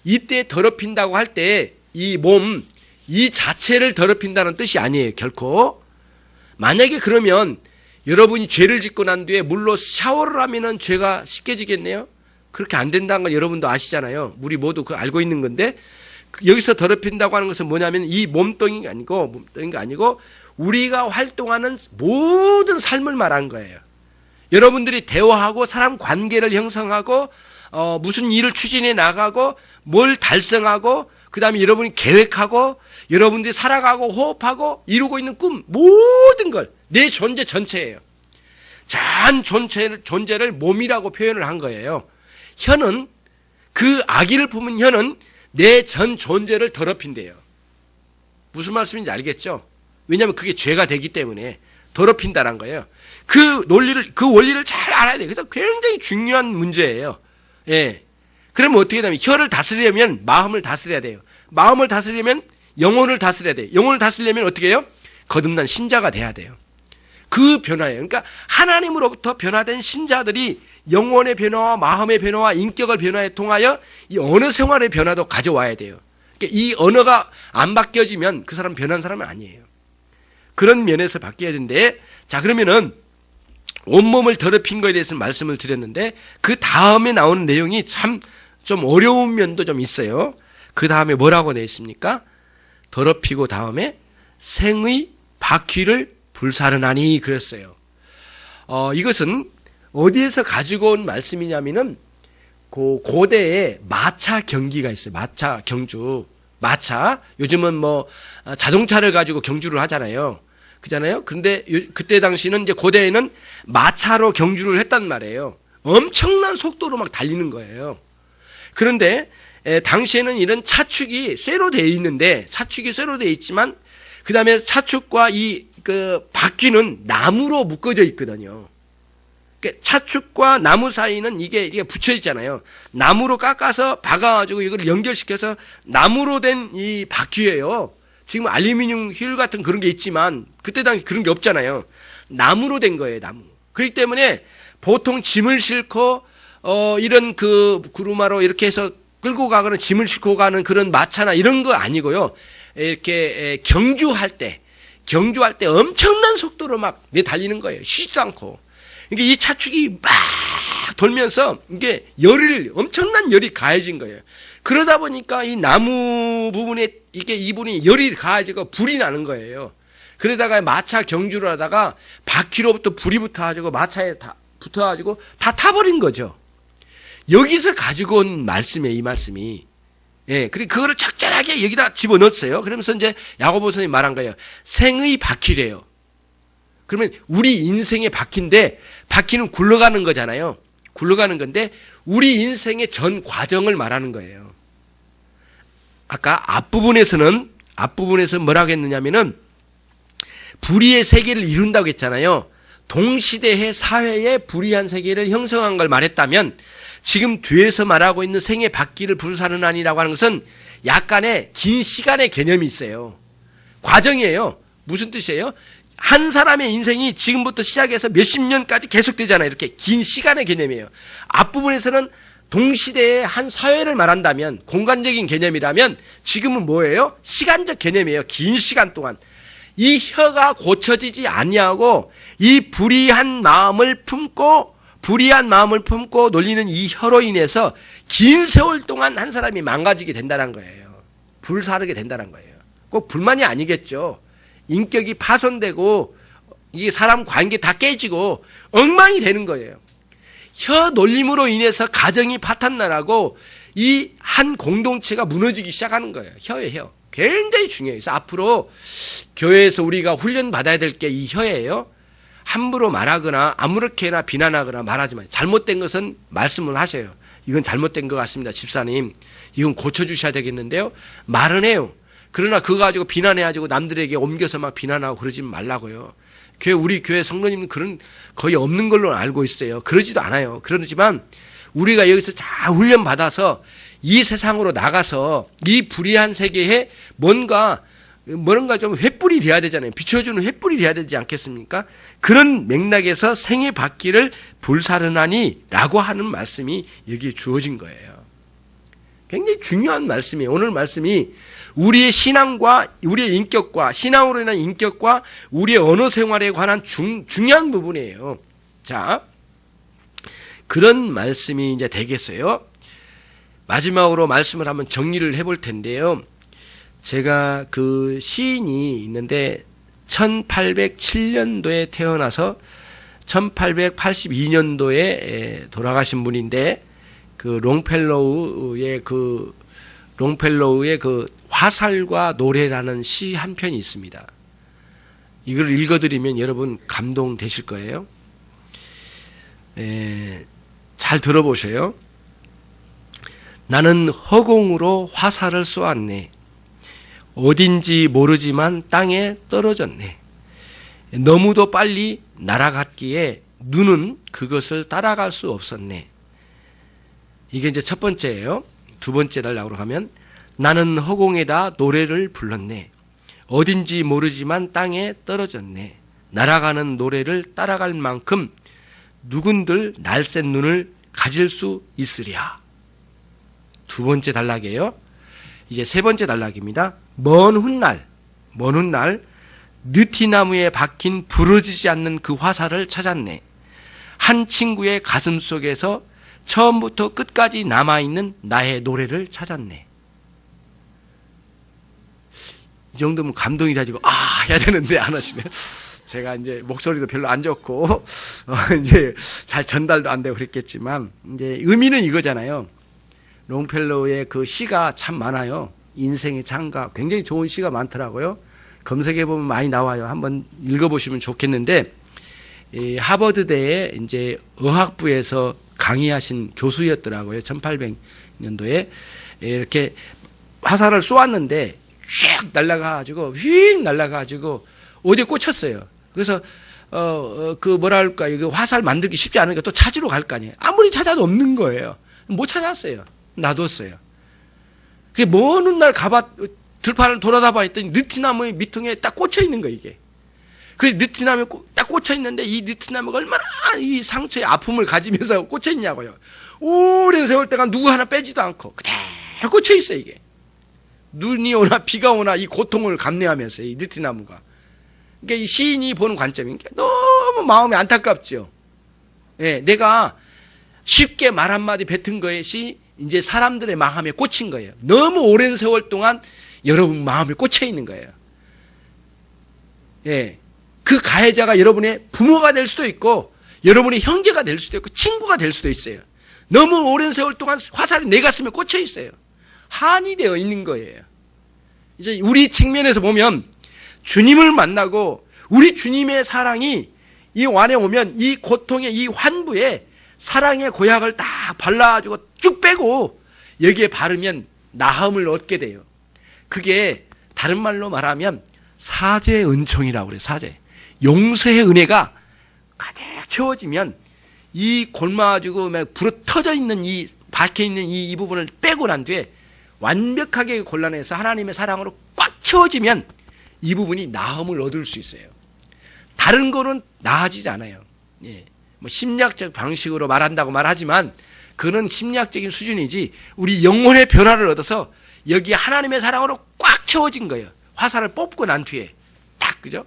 이때 더럽힌다고 할 때 이 몸, 이 자체를 더럽힌다는 뜻이 아니에요. 결코. 만약에 그러면 여러분이 죄를 짓고 난 뒤에 물로 샤워를 하면은 죄가 씻겨지겠네요? 그렇게 안 된다는 건 여러분도 아시잖아요. 우리 모두 그거 알고 있는 건데 여기서 더럽힌다고 하는 것은 뭐냐면 이 몸뚱이가 아니고 우리가 활동하는 모든 삶을 말한 거예요. 여러분들이 대화하고 사람 관계를 형성하고 무슨 일을 추진해 나가고 뭘 달성하고 그 다음에 여러분이 계획하고 여러분들이 살아가고 호흡하고 이루고 있는 꿈 모든 걸 내 존재 전체예요. 전 존재를 몸이라고 표현을 한 거예요. 혀는 그 악의를 품은 혀는 내 전 존재를 더럽힌대요. 무슨 말씀인지 알겠죠? 왜냐하면 그게 죄가 되기 때문에 더럽힌다는 거예요. 그 원리를 잘 알아야 돼요. 그래서 굉장히 중요한 문제예요. 예. 그러면 어떻게 되냐면 혀를 다스리려면 마음을 다스려야 돼요. 마음을 다스리려면 영혼을 다스려야 돼요. 영혼을 다스리려면 어떻게 해요? 거듭난 신자가 돼야 돼요. 그 변화예요. 그러니까 하나님으로부터 변화된 신자들이 영혼의 변화와 마음의 변화와 인격의 변화에 통하여 이 언어 생활의 변화도 가져와야 돼요. 그러니까 이 언어가 안 바뀌어지면 그 사람 변한 사람은 아니에요. 그런 면에서 바뀌어야 되는데, 자, 그러면은 온몸을 더럽힌 거에 대해서 말씀을 드렸는데, 그 다음에 나오는 내용이 참 좀 어려운 면도 좀 있어요. 그 다음에 뭐라고 되어 있습니까? 더럽히고 다음에 생의 바퀴를 불사르나니 그랬어요. 이것은 어디에서 가지고 온 말씀이냐면은 고대에 마차 경기가 있어요. 마차 경주. 마차. 요즘은 뭐 자동차를 가지고 경주를 하잖아요. 그잖아요. 그런데 그때 당시는 이제 고대에는 마차로 경주를 했단 말이에요. 엄청난 속도로 막 달리는 거예요. 그런데 당시에는 이런 차축이 쇠로 되어 있는데, 차축이 쇠로 되어 있지만 그 다음에 차축과 그 바퀴는 나무로 묶어져 있거든요. 그러니까 차축과 나무 사이는 이게 붙여 있잖아요. 나무로 깎아서 박아가지고 이걸 연결시켜서 나무로 된 이 바퀴예요. 지금 알루미늄 휠 같은 그런 게 있지만 그때 당시 그런 게 없잖아요. 나무로 된 거예요, 나무. 그렇기 때문에 보통 짐을 싣고 이런 그 구루마로 이렇게 해서 끌고 가거나 짐을 싣고 가는 그런 마차나 이런 거 아니고요. 이렇게 경주할 때 엄청난 속도로 막 달리는 거예요. 쉬지도 않고. 그러니까 이 차축이 막 돌면서 이게 엄청난 열이 가해진 거예요. 그러다 보니까 이 나무 부분에 이분이 열이 가해지고 불이 나는 거예요. 그러다가 마차 경주를 하다가 바퀴로부터 불이 붙어가지고 마차에 다 붙어가지고 다 타버린 거죠. 여기서 가지고 온 말씀이에요, 이 말씀이. 예, 그리고 그거를 적절하게 여기다 집어넣었어요. 그러면서 이제 야고보서님이 말한 거예요. 생의 바퀴래요. 그러면 우리 인생의 바퀴인데, 바퀴는 굴러가는 거잖아요. 굴러가는 건데, 우리 인생의 전 과정을 말하는 거예요. 아까 앞부분에서 뭐라고 했느냐면은, 불의의 세계를 이룬다고 했잖아요. 동시대의 사회에 불의한 세계를 형성한 걸 말했다면, 지금 뒤에서 말하고 있는 생의 바퀴를 불사르나니라고 하는 것은 약간의 긴 시간의 개념이 있어요. 과정이에요. 무슨 뜻이에요? 한 사람의 인생이 지금부터 시작해서 몇십 년까지 계속되잖아요. 이렇게 긴 시간의 개념이에요. 앞부분에서는 동시대의 한 사회를 말한다면, 공간적인 개념이라면 지금은 뭐예요? 시간적 개념이에요. 긴 시간 동안. 이 혀가 고쳐지지 아니하고 이 불의한 마음을 품고 놀리는 이 혀로 인해서 긴 세월 동안 한 사람이 망가지게 된다는 거예요. 불사르게 된다는 거예요. 꼭 불만이 아니겠죠. 인격이 파손되고 이게 사람 관계 다 깨지고 엉망이 되는 거예요. 혀 놀림으로 인해서 가정이 파탄나라고 이 한 공동체가 무너지기 시작하는 거예요. 혀예요. 굉장히 중요해요. 그래서 앞으로 교회에서 우리가 훈련받아야 될 게 이 혀예요. 함부로 말하거나 아무렇게나 비난하거나 말하지 마요. 잘못된 것은 말씀을 하셔요. 이건 잘못된 것 같습니다, 집사님. 이건 고쳐주셔야 되겠는데요. 말은 해요. 그러나 그거 가지고 비난해가지고 남들에게 옮겨서 막 비난하고 그러지 말라고요. 우리 교회 성도님은 그런 거의 없는 걸로 알고 있어요. 그러지도 않아요. 그러지만 우리가 여기서 잘 훈련받아서 이 세상으로 나가서 이 불의한 세계에 뭔가 좀 횃불이 돼야 되잖아요. 비춰주는 횃불이 돼야 되지 않겠습니까? 그런 맥락에서 생의 바퀴를 불사르나니 라고 하는 말씀이 여기에 주어진 거예요. 굉장히 중요한 말씀이에요. 오늘 말씀이 우리의 신앙과 우리의 인격과 신앙으로 인한 인격과 우리의 언어 생활에 관한 중요한 부분이에요. 자, 그런 말씀이 이제 되겠어요. 마지막으로 말씀을 한번 정리를 해볼 텐데요. 제가 그 시인이 있는데 1807년도에 태어나서 1882년도에 돌아가신 분인데 그 롱펠로우의 그 화살과 노래라는 시 한 편이 있습니다. 이걸 읽어드리면 여러분 감동되실 거예요. 잘 들어보세요. 나는 허공으로 화살을 쏘았네. 어딘지 모르지만 땅에 떨어졌네. 너무도 빨리 날아갔기에 눈은 그것을 따라갈 수 없었네. 이게 이제 첫 번째예요. 두 번째 달라고 하면 나는 허공에다 노래를 불렀네. 어딘지 모르지만 땅에 떨어졌네. 날아가는 노래를 따라갈 만큼 누군들 날쌘 눈을 가질 수 있으랴. 두 번째 단락이에요. 이제 세 번째 단락입니다. 먼 훗날 느티나무에 박힌 부러지지 않는 그 화살을 찾았네. 한 친구의 가슴 속에서 처음부터 끝까지 남아있는 나의 노래를 찾았네. 이 정도면 감동이 가지고 해야 되는데 안 하시면 제가 이제 목소리도 별로 안 좋고 이제 잘 전달도 안 되고 그랬겠지만 이제 의미는 이거잖아요. 롱펠로우의 그 시가 참 많아요. 인생의 창가 굉장히 좋은 시가 많더라고요. 검색해 보면 많이 나와요. 한번 읽어보시면 좋겠는데 하버드대에 이제 의학부에서 강의하신 교수였더라고요. 1800년도에 이렇게 화살을 쏘았는데 휙 날아가가지고 어디에 꽂혔어요. 그래서 그 뭐랄까 이거 화살 만들기 쉽지 않으니까 또 찾으러 갈 거 아니에요. 아무리 찾아도 없는 거예요. 못 찾았어요. 놔뒀어요. 그게 먼 훗날 들판을 돌아다봐 했더니 느티나무의 밑둥에 딱 꽂혀 있는 거예요, 이게. 그 느티나무에 딱 꽂혀 있는데 이 느티나무가 얼마나 이 상처의 아픔을 가지면서 꽂혀 있냐고요. 오랜 세월 동안 누구 하나 빼지도 않고 그대로 꽂혀 있어요, 이게. 눈이 오나 비가 오나 이 고통을 감내하면서 이 느티나무가. 그러니까 이 시인이 보는 관점인 게 너무 마음이 안타깝죠. 예, 내가 쉽게 말 한마디 뱉은 것이 이제 사람들의 마음에 꽂힌 거예요. 너무 오랜 세월 동안 여러분 마음에 꽂혀 있는 거예요. 예. 그 가해자가 여러분의 부모가 될 수도 있고, 여러분의 형제가 될 수도 있고, 친구가 될 수도 있어요. 너무 오랜 세월 동안 화살이 내 가슴에 꽂혀 있어요. 한이 되어 있는 거예요. 이제 우리 측면에서 보면, 주님을 만나고, 우리 주님의 사랑이 이 안에 오면, 이 고통의 이 환부에 사랑의 고약을 딱 발라주고 쭉 빼고, 여기에 바르면 나음을 얻게 돼요. 그게 다른 말로 말하면 사죄의 은총이라고 그래요. 사죄. 용서의 은혜가 가득 채워지면 이 골마지고 막 불어 터져 있는 이 박혀 있는 이 부분을 빼고 난 뒤에 완벽하게 골라내서 하나님의 사랑으로 꽉 채워지면 이 부분이 나음을 얻을 수 있어요. 다른 거는 나아지지 않아요. 예. 뭐 심리학적 방식으로 말한다고 말하지만 그는 심리학적인 수준이지 우리 영혼의 변화를 얻어서 여기 하나님의 사랑으로 꽉 채워진 거예요. 화살을 뽑고 난 뒤에 딱 그죠?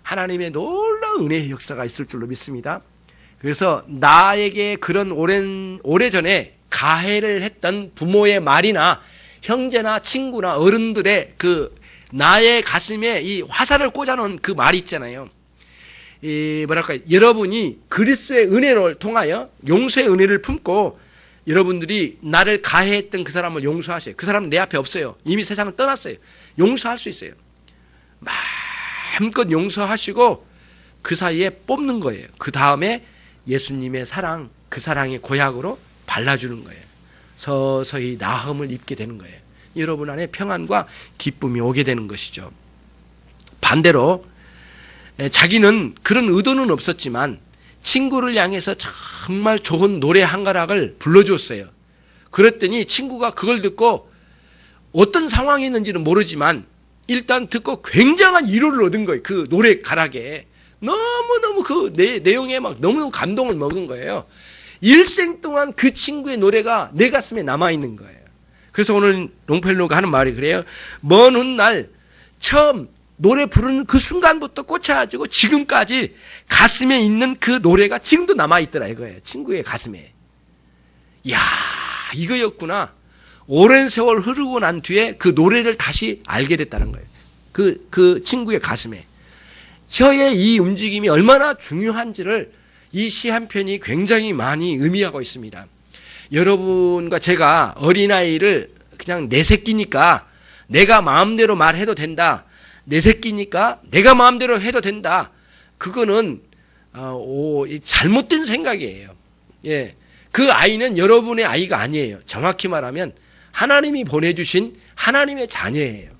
하나님의 놀라운 은혜의 역사가 있을 줄로 믿습니다. 그래서 나에게 그런 오래전에 가해를 했던 부모의 말이나 형제나 친구나 어른들의 그 나의 가슴에 이 화살을 꽂아놓은 그 말이 있잖아요. 여러분이 그리스도의 은혜를 통하여 용서의 은혜를 품고 여러분들이 나를 가해했던 그 사람을 용서하세요. 그 사람은 내 앞에 없어요. 이미 세상을 떠났어요. 용서할 수 있어요. 마음껏 용서하시고 그 사이에 뽑는 거예요. 그 다음에 예수님의 사랑, 그 사랑의 고약으로 발라주는 거예요. 서서히 나음을 입게 되는 거예요. 여러분 안에 평안과 기쁨이 오게 되는 것이죠. 반대로 자기는 그런 의도는 없었지만 친구를 향해서 정말 좋은 노래 한 가락을 불러줬어요. 그랬더니 친구가 그걸 듣고 어떤 상황이 있는지는 모르지만 일단 듣고 굉장한 위로를 얻은 거예요. 그 노래 가락에. 너무너무 그 내용에 막 너무너무 감동을 먹은 거예요. 일생 동안 그 친구의 노래가 내 가슴에 남아있는 거예요. 그래서 오늘 롱펠로우가 하는 말이 그래요. 먼 훗날 처음 노래 부르는 그 순간부터 꽂혀가지고 지금까지 가슴에 있는 그 노래가 지금도 남아있더라 이거예요. 친구의 가슴에. 이야, 이거였구나. 오랜 세월 흐르고 난 뒤에 그 노래를 다시 알게 됐다는 거예요. 그 친구의 가슴에. 혀의 이 움직임이 얼마나 중요한지를 이 시 한 편이 굉장히 많이 의미하고 있습니다. 여러분과 제가 어린아이를 그냥 내 새끼니까 내가 마음대로 말해도 된다. 내 새끼니까 내가 마음대로 해도 된다. 그거는 잘못된 생각이에요. 예, 그 아이는 여러분의 아이가 아니에요. 정확히 말하면 하나님이 보내주신 하나님의 자녀예요.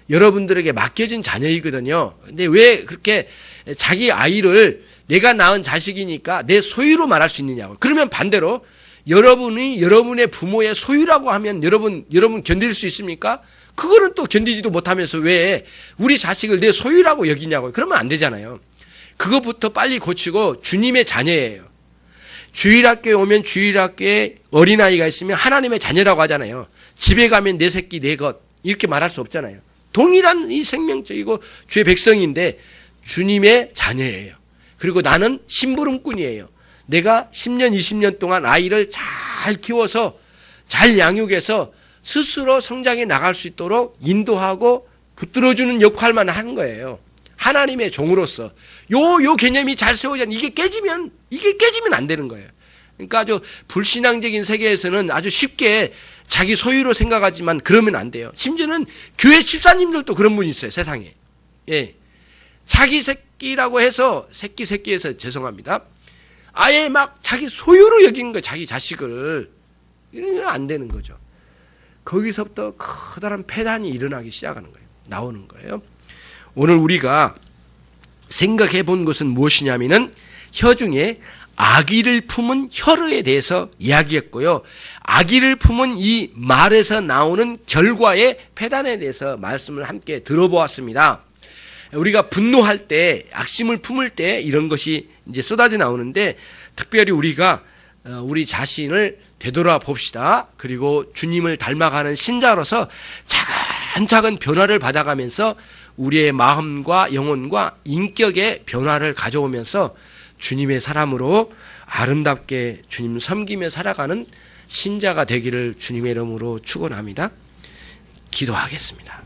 여러분들에게 맡겨진 자녀이거든요. 근데 왜 그렇게 자기 아이를 내가 낳은 자식이니까 내 소유로 말할 수 있느냐고. 그러면 반대로 여러분이 여러분의 부모의 소유라고 하면 여러분 견딜 수 있습니까? 그거는 또 견디지도 못하면서 왜 우리 자식을 내 소유라고 여기냐고요. 그러면 안 되잖아요. 그것부터 빨리 고치고 주님의 자녀예요. 주일학교에 오면 주일학교에 어린아이가 있으면 하나님의 자녀라고 하잖아요. 집에 가면 내 새끼 내 것 이렇게 말할 수 없잖아요. 동일한 이 생명적이고 주의 백성인데 주님의 자녀예요. 그리고 나는 심부름꾼이에요. 내가 10년 20년 동안 아이를 잘 키워서 잘 양육해서 스스로 성장해 나갈 수 있도록 인도하고 붙들어주는 역할만 하는 거예요. 하나님의 종으로서 요 개념이 잘 세워져 이게 깨지면 안 되는 거예요. 그러니까 아주 불신앙적인 세계에서는 아주 쉽게 자기 소유로 생각하지만 그러면 안 돼요. 심지어는 교회 집사님들도 그런 분이 있어요, 세상에. 예. 자기 새끼라고 해서 새끼에서 죄송합니다. 아예 막 자기 소유로 여기는 거예요, 자기 자식을. 이러면 안 되는 거죠. 거기서부터 커다란 폐단이 일어나기 시작하는 거예요. 나오는 거예요. 오늘 우리가 생각해 본 것은 무엇이냐면은 혀 중에 악의를 품은 혀에 대해서 이야기했고요. 악의를 품은 이 말에서 나오는 결과의 폐단에 대해서 말씀을 함께 들어보았습니다. 우리가 분노할 때, 악심을 품을 때 이런 것이 이제 쏟아져 나오는데 특별히 우리가 우리 자신을 되돌아봅시다. 그리고 주님을 닮아가는 신자로서 차근차근 변화를 받아가면서 우리의 마음과 영혼과 인격의 변화를 가져오면서 주님의 사람으로 아름답게 주님 섬기며 살아가는 신자가 되기를 주님의 이름으로 축원합니다. 기도하겠습니다.